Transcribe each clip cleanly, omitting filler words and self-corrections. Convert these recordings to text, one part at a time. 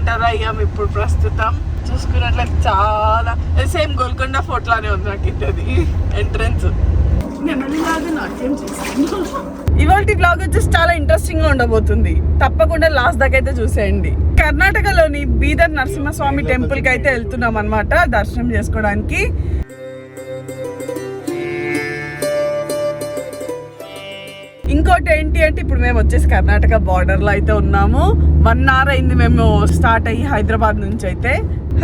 Enter అయ్యాం ఇప్పుడు ప్రస్తుతం. చూసుకున్నట్లయితే చాలా సేమ్ గోల్కొండ ఫోర్ట్ లానే ఉంది నాకు ఇది ఎంట్రన్స్. ఇవాళ బ్లాగ్ వచ్చేసి చాలా ఇంట్రెస్టింగ్ గా ఉండబోతుంది. తప్పకుండా లాస్ట్ దాకా అయితే చూసేయండి. కర్ణాటకలోని బీదర్ నరసింహస్వామి టెంపుల్ కి అయితే వెళ్తున్నాం అన్నమాట దర్శనం చేసుకోవడానికి. ఇంకోటి ఏంటి అంటే ఇప్పుడు మేము వచ్చేసి కర్ణాటక బార్డర్ లో అయితే ఉన్నాము. 1 hour అయింది మేము స్టార్ట్ అయ్యి హైదరాబాద్ నుంచి. అయితే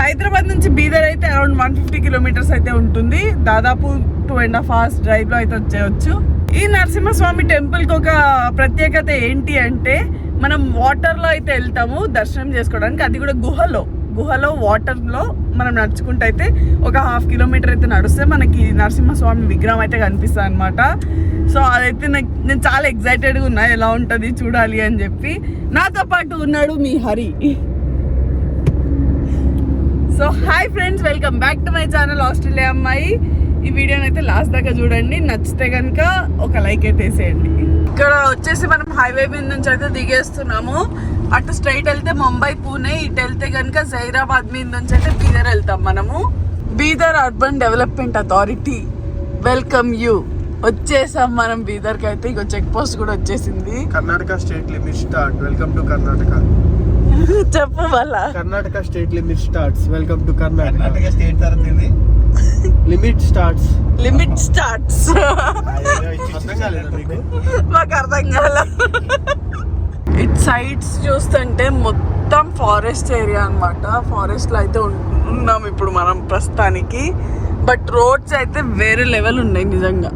హైదరాబాద్ నుంచి బీదర్ అయితే అరౌండ్ 150 kilometers అయితే ఉంటుంది. దాదాపు 2.5 hours డ్రైవ్ లో అయితే వచ్చేయచ్చు. ఈ నరసింహస్వామి టెంపుల్ కి ఒక ప్రత్యేకత ఏంటి అంటే మనం వాటర్ లో అయితే వెళ్తాము దర్శనం చేసుకోవడానికి. అది కూడా గుహలో వాటర్ లో మనం నడుచుకుంటూ అయితే ఒక 1/2 kilometer అయితే నడిస్తే మనకి నరసింహస్వామి విగ్రహం అయితే కనిపిస్తుంది అనమాట. సో అదైతే నేను చాలా ఎక్సైటెడ్గా ఉన్నా, ఎలా ఉంటుంది చూడాలి అని చెప్పి. నాతో పాటు ఉన్నాడు మీ Hari. So hi friends, welcome back to my channel Australia అమ్మాయి. ఈ వీడియోని అయితే లాస్ట్ దాకా చూడండి. నచ్చితే కనుక ఒక లైక్ అయితే వేసేయండి. ఇక్కడ వచ్చేసి మనం హైవే మీద నుంచి అయితే దిగేస్తున్నాము. అటు స్ట్రైట్ వెళ్తే ముంబై పూణే, ఇటు వెళ్తే కనుక జైరాబాద్ మీద నుంచి అయితే బీదర్ వెళ్తాం మనము. Bidar urban development authority welcome you. వచ్చేసాం మనం బీదర్కి అయితే. ఇక చెక్ పోస్ట్ కూడా వచ్చేసింది. Karnataka state limit start, welcome to Karnataka. చెప్పు వల్ల Karnataka state limit starts, welcome to Karnataka state తరఫుంది లిమిట్ స్టార్ట్స్. మాకు అర్థం కాల. ఇట్ సైడ్స్ చూస్తుంటే మొత్తం ఫారెస్ట్ ఏరియా అనమాట. ఫారెస్ట్ లో అయితే ఉన్నాం ఇప్పుడు మనం ప్రస్తుతానికి. బట్ రోడ్స్ అయితే వేరే లెవెల్ ఉన్నాయి నిజంగా.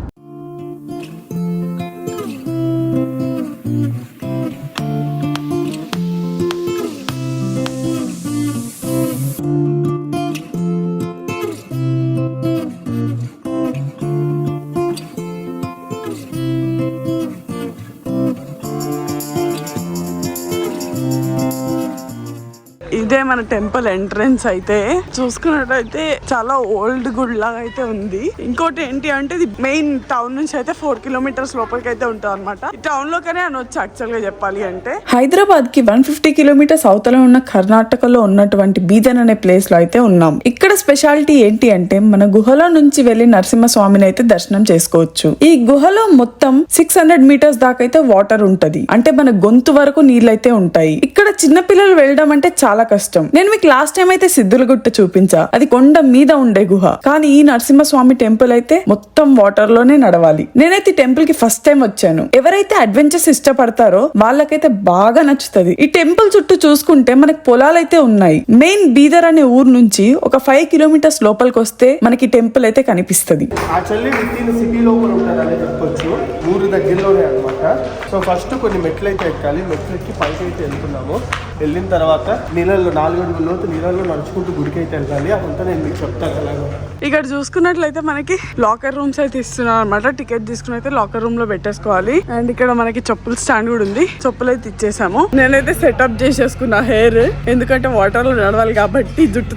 ఇదే మన టెంపుల్ ఎంట్రన్స్. అయితే చూసుకున్నట్టయితే చాలా ఓల్డ్ గుడ్ లాగా అయితే ఉంది. ఇంకోటి ఏంటి అంటే ఇది మెయిన్ టౌన్ నుంచి అయితే 4 kilometers లోపలికి అయితే ఉంటుంది అనమాట. ఈ టౌన్ లోకనే అనొచ్చు యాక్చువల్ గా చెప్పాలి అంటే. హైదరాబాద్ కి 150 kilometers అవతల ఉన్న కర్ణాటకలో ఉన్నటువంటి బీదర్ అనే ప్లేస్ లో అయితే ఉన్నాం. ఇక్కడ స్పెషాలిటీ ఏంటి అంటే మన గుహలో నుంచి వెళ్లి నరసింహస్వామిని అయితే దర్శనం చేసుకోవచ్చు. ఈ గుహలో మొత్తం 600 meters దాకా అయితే వాటర్ ఉంటది. అంటే మన గొంతు వరకు నీళ్ళైతే ఉంటాయి. ఇక్కడ చిన్న పిల్లలు వెళ్ళడం అంటే చాలా కష్టం. నేను మీకు లాస్ట్ టైం అయితే సిద్ధులగుట్ట చూపించా. అది కొండ మీద ఉండే గుహ. కానీ ఈ నరసింహస్వామి టెంపుల్ అయితే మొత్తం వాటర్ లోనే నడవాలి. నేనైతే టెంపుల్ కి ఫస్ట్ టైం వచ్చాను. ఎవరైతే అడ్వెంచర్స్ ఇష్టపడతారో వాళ్ళకైతే బాగా నచ్చుతుంది. ఈ టెంపుల్ చుట్టూ చూసుకుంటే మనకి పొలాలైతే ఉన్నాయి. మెయిన్ బీదర్ అనే ఊరు నుంచి ఒక 5 kilometers లోపలికి వస్తే మనకి టెంపుల్ అయితే కనిపిస్తుంది. యాక్చువల్లీ విత్ ఇన్ సిటీ లోపల ఉంటుంది అని చెప్పొచ్చు. ఊరు దగ్గరలోనే అనమాట. సో ఫస్ట్ కొన్ని మెట్లు అయితే ఎక్కాలి. మెట్లు ఎక్కి పైకి అయితే వెళ్తున్నాము. వెళ్ళిన తర్వాత నీళ్ళల్లో 4 అడుగుల లోతు నీళ్ళల్లో నడుచుకుంటూ గుడికి అయితే వెళ్ళాలి. అదంతా నేను మీకు చెప్తాను. అలాగే ఇక్కడ చూసుకున్నట్లయితే మనకి లాకర్ రూమ్స్ అయితే ఇస్తున్నారు అనమాట. టికెట్ తీసుకుని అయితే లాకర్ రూమ్ లో పెట్టేసుకోవాలి. అండ్ ఇక్కడ మనకి చెప్పుల స్టాండ్ కూడా ఉంది. చెప్పులు అయితే ఇచ్చేసాము. నేనైతే సెటప్ చేసేసుకున్నా హెయిర్, ఎందుకంటే వాటర్ లో నడవాలి కాబట్టి జుట్టు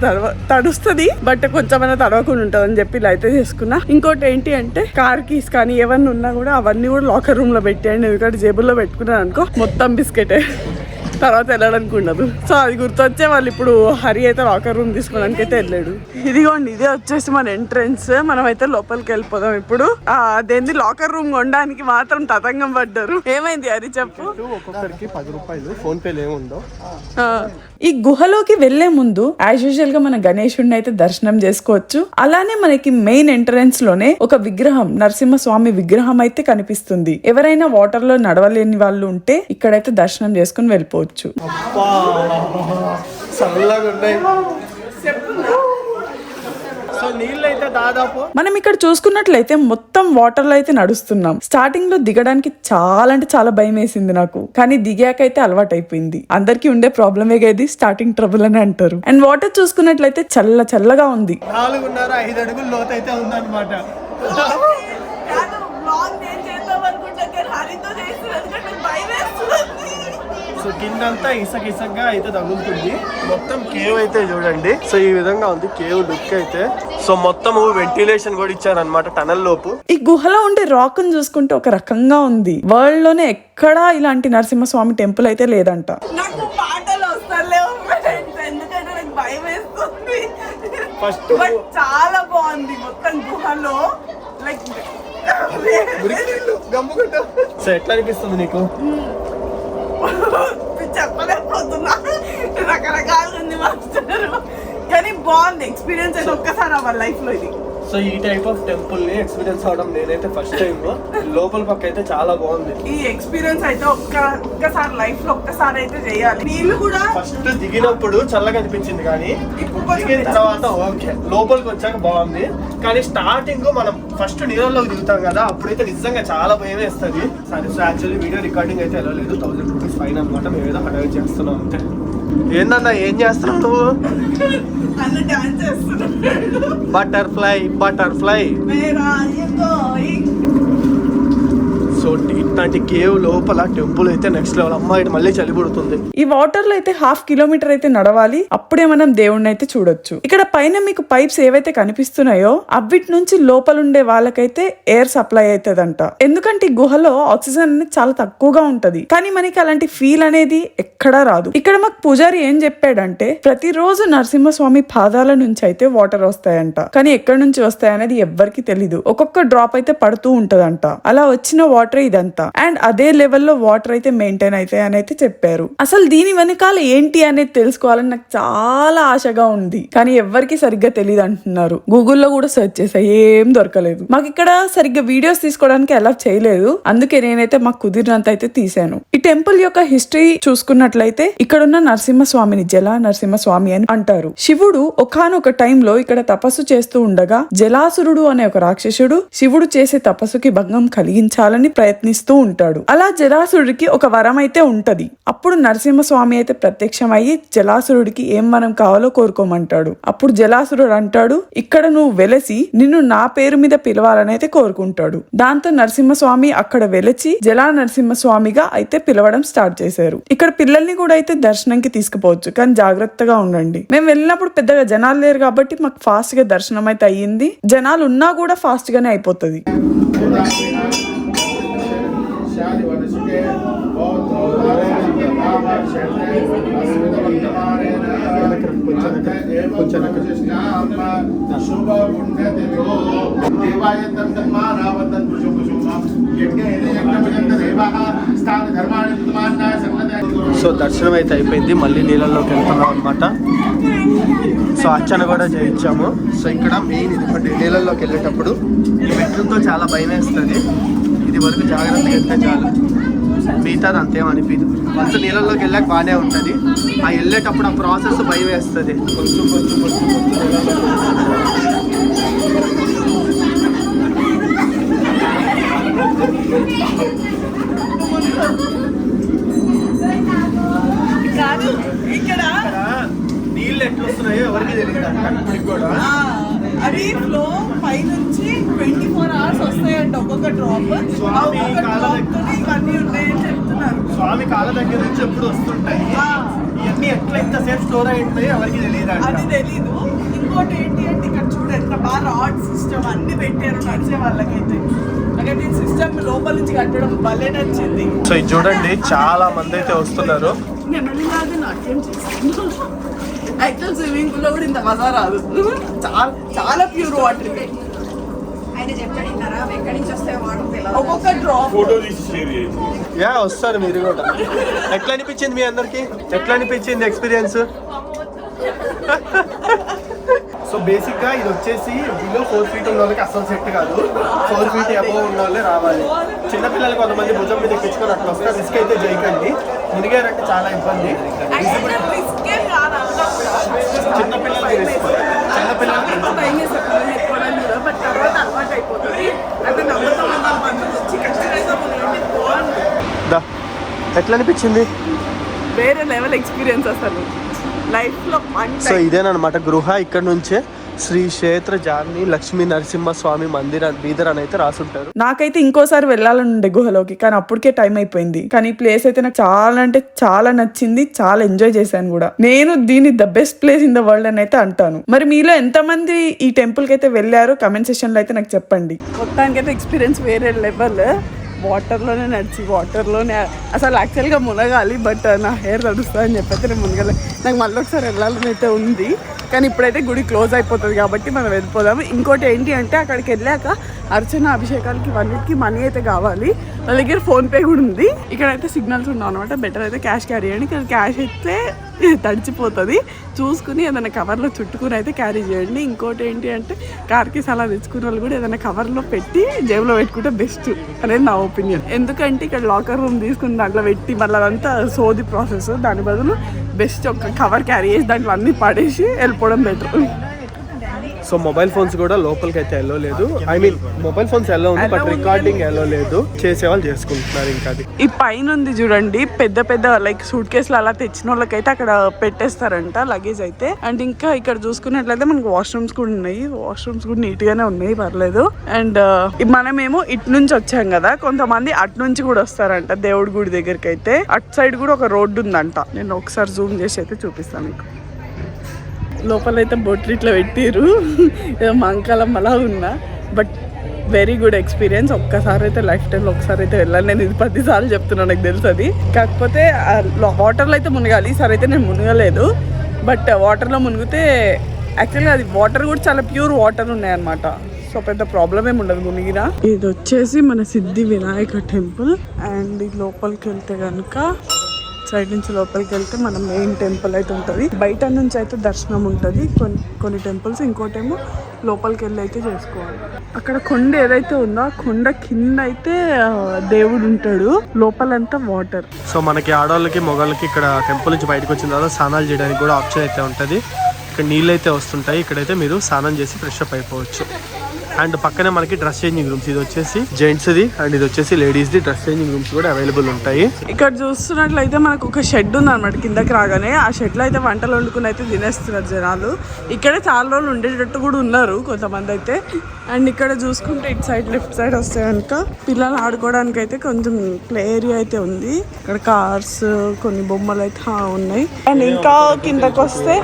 తడుస్తుంది. బట్ కొంచెమైనా తడవకుండా ఉంటుంది అని చెప్పి ఇలా అయితే చేసుకున్నా. ఇంకోటి ఏంటి అంటే కార్ కీస్ కానీ ఏమన్నా ఉన్నా కూడా అవన్నీ కూడా లాకర్ రూమ్ లో పెట్టేయండి. ఎందుకంటే జేబుల్లో పెట్టుకున్నాను అనుకో మొత్తం బిస్కెటే, తర్వాత వెళ్ళడానికి ఉండదు. సో అది గుర్తొచ్చే వాళ్ళు ఇప్పుడు హరి అయితే లాకర్ రూమ్ తీసుకోవడానికి అయితే వెళ్ళాడు. ఇదిగోండి, ఇదే వచ్చేసి మన ఎంట్రన్స్. మనం అయితే లోపలికి వెళ్ళిపోదాం ఇప్పుడు. అదేంది లాకర్ రూమ్ కొనడానికి మాత్రం తతంగం పడ్డారు. ఏమైంది హరి చెప్పు. ఒక్కొక్కరికి 10 రూపాయలు ఫోన్ పే ఏముందో. ఈ గుహలోకి వెళ్లే ముందు యాజ్ యూజువల్ గా మన గణేశుడిని అయితే దర్శనం చేసుకోవచ్చు. అలానే మనకి మెయిన్ ఎంట్రన్స్ లోనే ఒక విగ్రహం, నరసింహస్వామి విగ్రహం అయితే కనిపిస్తుంది. ఎవరైనా వాటర్ లో నడవలేని వాళ్ళు ఉంటే ఇక్కడైతే దర్శనం చేసుకుని వెళ్ళిపోవచ్చు. మనం ఇక్కడ చూసుకున్నట్లయితే మొత్తం వాటర్ లో అయితే నడుస్తున్నాం. స్టార్టింగ్ లో దిగడానికి చాలా అంటే చాలా భయం వేసింది నాకు. కానీ దిగాకైతే అలవాటు అయిపోయింది. అందరికి ఉండే ప్రాబ్లమే ఇది, స్టార్టింగ్ ట్రబుల్ అని అంటారు. అండ్ వాటర్ చూసుకున్నట్లయితే చల్లగా ఉంది. 4.5 అడుగుల లోతు అయితే ఉందన్నమాట. సో కిందంతా ఇసకగా అయితే తగులుతుంది. మొత్తం కేవ్ అయితే చూడండి. సో ఈ విధంగా ఉంది కేవ్ లుక్ అయితే. సో మొత్తం వెంటిలేషన్ కూడా ఇచ్చారనమాట టనల్ లోపు. ఈ గుహలో ఉండే రాక్ ని చూసుకుంటే ఒక రకంగా ఉంది. వరల్డ్ లోనే ఎక్కడా ఇలాంటి నరసింహస్వామి టెంపుల్ అయితే లేదంట. నాకు పాటలు వస్తలేవు. ఫస్ట్ బట్ చాలా బాగుంది మొత్తం గుహలో లైక్ సో ఎట్లా అనిపిస్తుంది నీకు? చెప్పలేకపోతున్నా, రకరకాలుగా ఉంది మాస్టర్, కానీ బాగుంది ఎక్స్పీరియన్స్ అయితే ఒక్కసారి అవ్వాలి లైఫ్ లో ఇది. సో ఈ టైప్ ఆఫ్ టెంపుల్ ని ఎక్స్పీరియన్స్ అవడం నేనైతే ఫస్ట్ టైం. లోపల పక్క అయితే చాలా బాగుంది. ఈ ఎక్స్పీరియన్స్ అయితే ఒక్కసారి లైఫ్ లో ఒక్కసారి అయితే చేయాలి. నీళ్ళు కూడా ఫస్ట్ దిగినప్పుడు చల్లగా అనిపించింది, కానీ దిగిన తర్వాత ఓకే, లోపలికి వచ్చాక బాగుంది. కానీ స్టార్టింగ్ మనం ఫస్ట్ నీళ్ళలోకి దిగుతాం కదా, అప్పుడైతే నిజంగా చాలా భయం వేస్తుంది. సరే, సో యాక్చువల్లీ వీడియో రికార్డింగ్ అయితే వెళ్ళలేదు, 1000 రూపీస్ ఫైన్ అనమాట. మేము ఏదో హడావిడి చేస్తున్నాం అంతే. ఏందన్నా ఏం చేస్తున్నావు నువ్వు? అన్న డాన్స్ చేస్తున్నాడు. Butterfly butterfly. సో ఇట్లాంటి కేవ్ లోపల టెంపుల్ అయితే నెక్స్ట్ లెవెల్. అమ్మ ఇటు మళ్ళీ చలి పుడుతుంది. ఈ వాటర్ లో అయితే 1/2 కిలోమీటర్ అయితే నడవాలి, అప్పుడే మనం దేవుణ్ణి అయితే చూడొచ్చు. ఇక్కడ పైన మీకు పైప్స్ ఏవైతే కనిపిస్తున్నాయో అవిటి నుంచి లోపలుండే వాళ్ళకైతే ఎయిర్ సప్లై అవుతుందంట. ఎందుకంటే ఈ గుహలో ఆక్సిజన్ అనేది చాలా తక్కువగా ఉంటది, కానీ మనకి అలాంటి ఫీల్ అనేది ఎక్కడా రాదు. ఇక్కడ మాకు పూజారి ఏం చెప్పాడంటే ప్రతిరోజు నరసింహస్వామి పాదాల నుంచి అయితే వాటర్ వస్తాయంట, కానీ ఎక్కడి నుంచి వస్తాయనేది ఎవ్వరికి తెలీదు. ఒక్కొక్క డ్రాప్ అయితే పడుతూ ఉంటదంట. అలా వచ్చిన వాటర్ ఇదంతా, అండ్ అదే లెవెల్లో వాటర్ అయితే మెయింటైన్ అవుతాయి అని అయితే చెప్పారు. అసలు దీని వెనకాల ఏంటి అనేది తెలుసుకోవాలని నాకు చాలా ఆశగా ఉంది, కానీ ఎవ్వరికి సరిగ్గా తెలియదు అంటున్నారు. గూగుల్లో కూడా సెర్చ్ చేసా, ఏం దొరకలేదు. మాకు ఇక్కడ సరిగ్గా వీడియోస్ తీసుకోవడానికి అలా చేయలేదు, అందుకే నేనైతే మాకు కుదిరినంత అయితే తీసాను. ఈ టెంపుల్ యొక్క హిస్టరీ చూసుకున్నట్లయితే ఇక్కడున్న నరసింహస్వామిని జల నరసింహస్వామి అని అంటారు. శివుడు ఒకానొక టైంలో ఇక్కడ తపస్సు చేస్తూ ఉండగా జలాసురుడు అనే ఒక రాక్షసుడు శివుడు చేసే తపస్సుకి భంగం కలిగించాలని ప్రయత్నిస్తూ ఉంటాడు. అలా జలాసురుడికి ఒక వరం అయితే ఉంటది. అప్పుడు నరసింహస్వామి అయితే ప్రత్యక్షమయ్యి జలాసురుడికి ఏం వరం కావాలో కోరుకోమంటాడు. అప్పుడు జలాసురుడు అంటాడు, ఇక్కడ నువ్వు వెలసి నిన్ను నా పేరు మీద పిలవాలని అయితే కోరుకుంటాడు. దాంతో నరసింహస్వామి అక్కడ వెలచి జలా నరసింహస్వామిగా అయితే పిలవడం స్టార్ట్ చేశారు. ఇక్కడ పిల్లల్ని కూడా అయితే దర్శనంకి తీసుకుపోవచ్చు, కానీ జాగ్రత్తగా ఉండండి. మేము వెళ్ళినప్పుడు పెద్దగా జనాలు లేరు కాబట్టి మాకు ఫాస్ట్ గా దర్శనం అయితే అయ్యింది. జనాలు ఉన్నా కూడా ఫాస్ట్ గానే అయిపోతుంది. సో దర్శనం అయితే అయిపోయింది, మళ్ళీ నీళ్ళలోకి వెళ్తున్నాం అనమాట. సో అర్చన కూడా చేయించాము. సో ఇక్కడ మెయిన్ ఇది నీళ్ళలోకి వెళ్ళేటప్పుడు ఈ మెట్లతో చాలా భయం వేస్తుంది. ఇది వరకు జాగ్రత్తగా వెళ్తే చాలు, మిగతాది అంతేం అనిపించదు. ఫస్ట్ నీళ్ళలోకి వెళ్ళాక బాగానే ఉంటుంది, ఆ వెళ్ళేటప్పుడు ఆ ప్రాసెస్ భయం వేస్తుంది. కొంచెం కొంచెం కొంచెం కాదు ఇక్కడ నీళ్ళు ఎట్లా వస్తున్నాయో ఎవరికి తెలియదు ఇప్పటికి కూడా. అది ఫ్లో పై నుంచి 24 hours వస్తాయంట ఒక్కొక్క డ్రాప్. ఇవన్నీ ఉన్నాయని చెప్తున్నారు. స్వామి కాళ్ళ దగ్గర నుంచి ఎప్పుడు వస్తుంటాయి. ఇవన్నీ ఎట్లా ఎంతసేపు స్టోర్ అయి ఉంటాయో ఎవరికి తెలియదు. అది తెలీదు. ఇంకోటి ఏంటి అంటే ఇక్కడ చూడండి ఎంత బాగా రాడ్ సిస్టమ్ అన్ని పెట్టారు నడిచే వాళ్ళకైతే. నాకైతే ఈ సిస్టమ్ లోపల నుంచి కట్టడం భలే నచ్చింది. సో ఇది చూడండి, చాలా మంది అయితే వస్తున్నారు. నెమ్మదిలాగా నాట్యం చేస్తాను. యాక్చువల్ స్విమ్మింగ్ పూల్ లో కూడా ఇంత మజా రాదు. చాలా ప్యూర్ వాటర్. ఒక్కొక్క డ్రాప్ వస్తారు మీరు కూడా. ఎట్లా అనిపించింది మీ అందరికి? ఎట్లా అనిపించింది ఎక్స్పీరియన్స్? సో బేసిక్ గా ఇది వచ్చేసి బిలో 4 feet ఉన్న వాళ్ళకి అసలు సెట్ కాదు. 4 feet అబోవ్ ఉన్న వాళ్ళే రావాలి. చిన్నపిల్లలు కొంతమంది భుజం మీద ఎక్కించుకొని అట్లా వస్తారు. రిస్క్ అయితే చేయకండి, మునిగారంటే చాలా ఇబ్బంది. చిన్నపిల్లలకి రిస్క్. ఎట్లా అనిపించింది? వేరే లెవెల్ ఎక్స్పీరియన్స్ అసలు లైఫ్ లో. సో ఇదేనమాట గృహ. ఇక్కడ నుంచే శ్రీ క్షేత్ర జాని లక్ష్మీ నరసింహస్వామి మందిర్ బీదర్ అని అయితే రాసుంటారు. నాకైతే ఇంకోసారి వెళ్ళాలని ఉండే గుహలోకి, కానీ అప్పటికే టైం అయిపోయింది. కానీ ఈ ప్లేస్ అయితే నాకు చాలా అంటే చాలా నచ్చింది, చాలా ఎంజాయ్ చేశాను కూడా. నేను దీన్ని the best place in the world అని అయితే అంటాను. మరి మీలో ఎంతమంది ఈ టెంపుల్ కి అయితే వెళ్ళారో కమెంట్ సెక్షన్ లో అయితే నాకు చెప్పండి. మొత్తానికైతే ఎక్స్పీరియన్స్ వేరే లెవెల్. వాటర్లోనే నడిచి వాటర్లోనే అసలు యాక్చువల్గా మునగాలి, బట్ నా హెయిర్ తడుస్తా అని చెప్పైతే నేను మునగలే. నాకు మళ్ళీ ఒకసారి వెళ్ళాలని అయితే ఉంది. కానీ ఇప్పుడైతే గుడి క్లోజ్ అయిపోతుంది కాబట్టి మనం వెళ్ళిపోదాము. ఇంకోటి ఏంటి అంటే అక్కడికి వెళ్ళాక అర్చన అభిషేకాలకి ఇవన్నిటికి మనీ అయితే కావాలి. వాళ్ళ దగ్గర ఫోన్పే కూడా ఉంది. ఇక్కడైతే సిగ్నల్స్ ఉన్నావు అనమాట. బెటర్ అయితే క్యాష్ క్యారీ చేయండి. కానీ క్యాష్ అయితే తడిచిపోతుంది, చూసుకుని ఏదైనా కవర్లో చుట్టుకుని అయితే క్యారీ చేయండి. ఇంకోటి ఏంటి అంటే కార్కి సలా తెచ్చుకున్న వాళ్ళు కూడా ఏదైనా కవర్లో పెట్టి జేబులో పెట్టుకుంటే బెస్ట్ అనేది నా ఒపీనియన్. ఎందుకంటే ఇక్కడ లాకర్ రూమ్ తీసుకుని దాంట్లో పెట్టి మళ్ళీ అదంతా సోది ప్రాసెస్. దాని బదులు బెస్ట్ ఒక కవర్ క్యారీ చేసి దాంట్లో అన్నీ పడేసి వెళ్ళిపోవడం బెటర్. సో మొబైల్ ఫోన్స్ కూడా లోపలికి అయితే ఎల్లో లేదు. I mean mobile phones yellow ఉంది, బట్ రికార్డింగ్ ఎల్లో లేదు. చేసేవాళ్ళు చేసుకుంటున్నారు. ఇంకా అది ఈ పైన ఉంది చూడండి, పెద్ద పెద్ద లైక్ సూట్ కేసులు అలా తెచ్చిన వాళ్ళకైతే అక్కడ పెట్టేస్తారంట లగేజ్ అయితే. అండ్ ఇంకా ఇక్కడ చూసుకున్నట్లయితే మనకు వాష్రూమ్స్ కూడా ఉన్నాయి. వాష్రూమ్స్ కూడా నీట్ గానే ఉన్నాయి, పర్లేదు. అండ్ మనమేమో ఇటు నుంచి వచ్చాం కదా, కొంతమంది అటు నుంచి కూడా వస్తారంట దేవుడి గుడి దగ్గరికి అయితే. అటు సైడ్ కూడా ఒక రోడ్డు ఉందంట. నేను ఒకసారి జూమ్ చేసి అయితే చూపిస్తాను మీకు. లోపలైతే బొట్లు ఇట్లా పెట్టిరు, ఏదో మంకాలం అలా ఉన్నా. But very good experience. ఒక్కసారి అయితే లైఫ్ టైంలో ఒకసారి అయితే వెళ్ళాలి. నేను ఇది 10 సార్లు చెప్తున్నాను, నాకు తెలుసు అది. కాకపోతే వాటర్లో అయితే మునగాలి. ఈసారి అయితే నేను మునగలేదు. బట్ వాటర్లో మునిగితే యాక్చువల్గా అది వాటర్ కూడా చాలా ప్యూర్ వాటర్ ఉన్నాయన్నమాట. సో పెద్ద ప్రాబ్లం ఏమి ఉండదు మునిగినా. ఇది వచ్చేసి మన సిద్ధి వినాయక టెంపుల్. అండ్ ఈ లోపలికి వెళ్తే కనుక సైడ్ నుంచి లోపలికి వెళ్తే మన మెయిన్ టెంపుల్ అయితే ఉంటుంది. బయట నుంచి అయితే దర్శనం ఉంటుంది కొన్ని టెంపుల్స్. ఇంకోటేమో లోపలికి వెళ్ళి అయితే చేసుకోవాలి. అక్కడ కొండ ఏదైతే ఉందో ఆ కొండ కింద అయితే దేవుడు ఉంటాడు, లోపలంతా వాటర్. సో మనకి ఆడవాళ్ళకి మగవాళ్ళకి ఇక్కడ టెంపుల్ నుంచి బయటకు వచ్చిన తర్వాత స్నానాలు చేయడానికి కూడా ఆప్షన్ అయితే ఉంటుంది. ఇక్కడ నీళ్ళు అయితే వస్తుంటాయి. ఇక్కడైతే మీరు స్నానం చేసి ఫ్రెష్ అప్ అయిపోవచ్చు. అండ్ పక్కనే మనకి డ్రెస్ చేంజింగ్ రూమ్స్, ఇది వచ్చేసి జెంట్స్ది అండ్ ఇది వచ్చేసి లేడీస్ది డ్రెస్ చేంజింగ్ రూమ్స్ కూడా అవైలబుల్ ఉంటాయి. ఇక్కడ చూస్తున్నట్లయితే మనకు ఒక షెడ్ ఉంది అనమాట కిందకి రాగానే. ఆ షెడ్లో అయితే వంటలు వండుకుని అయితే తినేస్తున్నారు జనాలు. ఇక్కడే చాలా రోజులు ఉండేటట్టు కూడా ఉన్నారు కొంతమంది అయితే. అండ్ ఇక్కడ చూసుకుంటే ఇటు సైడ్ లెఫ్ట్ సైడ్ వస్తే కనుక పిల్లలు ఆడుకోవడానికి అయితే కొంచెం ప్లే ఏరియా అయితే ఉంది. ఇక్కడ కార్స్ కొన్ని బొమ్మలు అయితే ఉన్నాయి. అండ్ ఇంకా కిందకి వస్తే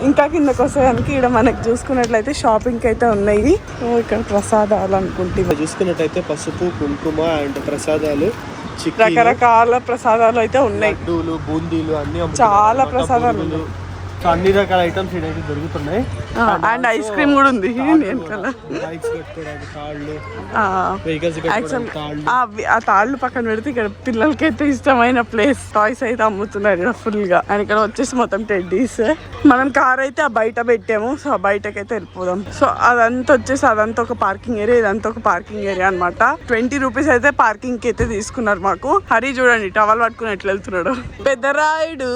ఇంకా కిందకి వస్తే కనుక ఇక్కడ మనకి చూసుకున్నట్లయితే షాపింగ్ అయితే ఉన్నాయి. ఇక్కడ ప్రసాదాలు అనుకుంటే చూసుకున్నట్టయితే పసుపు, కుంకుమ అండ్ ప్రసాదాలు, రకరకాల ప్రసాదాలు అయితే ఉన్నాయి. లడ్డూలు, బూందీలు అన్ని చాలా ప్రసాదాలు ఉన్నాయి. సో అన్ని రకాల ఐటమ్స్ అయితే దొరుకుతున్నాయి. అండ్ ఐస్ క్రీమ్ కూడా ఉంది. ఆ తాళ్ళు పక్కన పెడితే ఇక్కడ పిల్లలకైతే ఇష్టమైన ప్లేస్, టాయ్స్ అయితే అమ్ముతున్నారు ఇక్కడ ఫుల్ గా. అండ్ ఇక్కడ వచ్చేసి మొత్తం టెడ్డీస్. మనం కార్ అయితే ఆ బయట పెట్టాము. సో ఆ బయటకైతే వెళ్ళిపోదాం. సో అదంతా వచ్చేసి అదంతా ఒక పార్కింగ్ ఏరియా, ఇదంతా ఒక పార్కింగ్ ఏరియా అనమాట. 20 రూపీస్ అయితే పార్కింగ్ కి అయితే తీసుకున్నారు మాకు. హరి చూడండి టవల్ పట్టుకుని ఎట్లా వెళ్తున్నాడు. పెద్ద రాయుడు.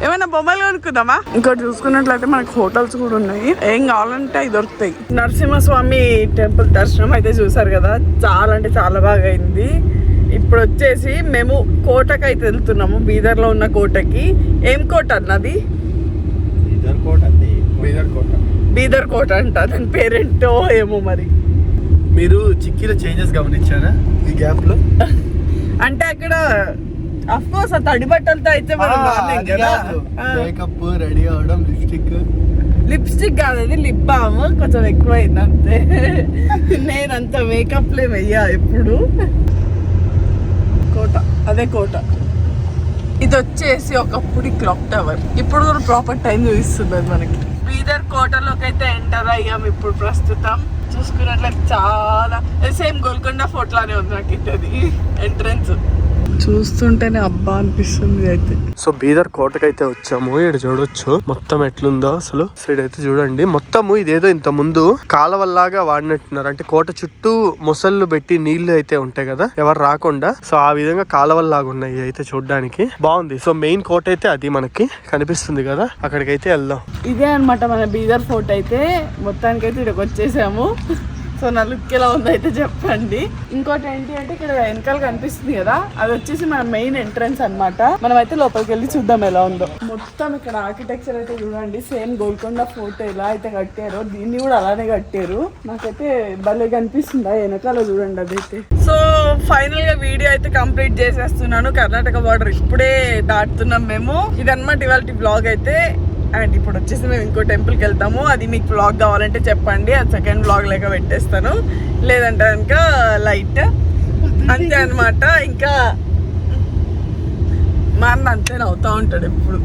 ఏమైనా బొమ్మలు కొనుక్కుందామా? ఇంకోటి చూసుకున్నట్లయితే మనకు హోటల్స్ కూడా ఉన్నాయి. ఏం కావాలంటే అవి దొరుకుతాయి. నరసింహస్వామి టెంపుల్ దర్శనం అయితే చూసారు కదా, చాలా అంటే చాలా బాగా అయింది. ఇప్పుడు వచ్చేసి మేము కోటకి అయితే వెళ్తున్నాము, బీదర్ లో ఉన్న కోటకి. ఏం కోట అన్నది? బీదర్ కోట అంట. దాని పేరేంటో ఏమో మరి. మీరు చిక్కీలో చేంజెస్ గమనించారా ఈ గ్యాప్ లో? అంటే అక్కడ అఫ్ కోర్స్ ఆ తడి బట్టలతో అయితే మేకప్ రెడీ అవడం, లిప్స్టిక్ కాదు అది, లిప్ బామ్ కొంచెం ఎక్కువైంది అంతే. నేనంత మేకప్ లే వెయ్యా ఎప్పుడు. కోట, అదే కోట. ఇది వచ్చేసి ఒకప్పుడు క్లాక్ టవర్. ఇప్పుడు కూడా ప్రాపర్ టైం చూపిస్తుంది మనకి. బీదర్ కోటలోకి అయితే ఎంటర్ అయ్యాం ఇప్పుడు ప్రస్తుతం. చూసుకున్నట్లయితే చాలా సేమ్ గోల్కొండ ఫోర్ట్ లానే ఉంది నాకు ఇది ఎంట్రన్స్. చూస్తుంటేనే అబ్బా అనిపిస్తుంది అయితే. సో బీదర్ కోటకైతే వచ్చాము. ఇక్కడ చూడొచ్చు మొత్తం ఎట్లుందో అసలు. సైడ్ అయితే చూడండి, మొత్తము ఇదేదో ఇంత ముందు కాలవల్లాగా వాడినట్టున్నారు. అంటే కోట చుట్టూ మొసళ్ళు పెట్టి నీళ్లు అయితే ఉంటాయి కదా, ఎవరు రాకుండా. సో ఆ విధంగా కాలవల్లాగా ఉన్నాయి అయితే చూడడానికి బాగుంది. సో మెయిన్ కోట అయితే అది మనకి కనిపిస్తుంది కదా, అక్కడికైతే వెళ్దాం. ఇదే అనమాట మన బీదర్ ఫోర్ట్ అయితే. మొత్తానికైతే ఇక్కడికి వచ్చేసాము. సో నా లుక్ ఎలా ఉందో అయితే చెప్పండి. ఇంకోటి ఏంటి అంటే ఇక్కడ వెనకాల కనిపిస్తుంది కదా, అది వచ్చేసి మన మెయిన్ ఎంట్రన్స్ అనమాట. మనం అయితే లోపలికి వెళ్ళి చూద్దాం ఎలా ఉందో. మొత్తం ఇక్కడ ఆర్కిటెక్చర్ అయితే చూడండి, సేమ్ గోల్కొండ ఫోర్ట్ ఎలా అయితే కట్టారో దీన్ని కూడా అలానే కట్టారు. నాకైతే భలే కనిపిస్తుందా వెనకాల చూడండి అదైతే. సో ఫైనల్ గా వీడియో అయితే కంప్లీట్ చేసేస్తున్నాను. కర్ణాటక బార్డర్ ఇప్పుడే దాటుతున్నాం మేము. ఇదన్నమాట ఇవాళ బ్లాగ్ అయితే. అండ్ ఇప్పుడు వచ్చేసి మేము ఇంకో టెంపుల్కి వెళ్తాము. అది మీకు వ్లాగ్ కావాలంటే చెప్పండి, అది సెకండ్ వ్లాగ్ లేక పెట్టేస్తాను. లేదంటే కనుక లైట్ అంతే అనమాట. ఇంకా మా అన్న అంతే నవ్వుతూ ఉంటాడు ఎప్పుడు.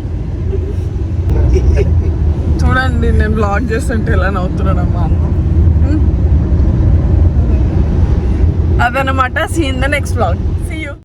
చూడండి చూడండి నేను బ్లాగ్ చేస్తుంటే ఎలా నవ్వుతున్నాడమ్మా అన్న. అదనమాట సీన్ ద నెక్స్ట్ బ్లాగ్.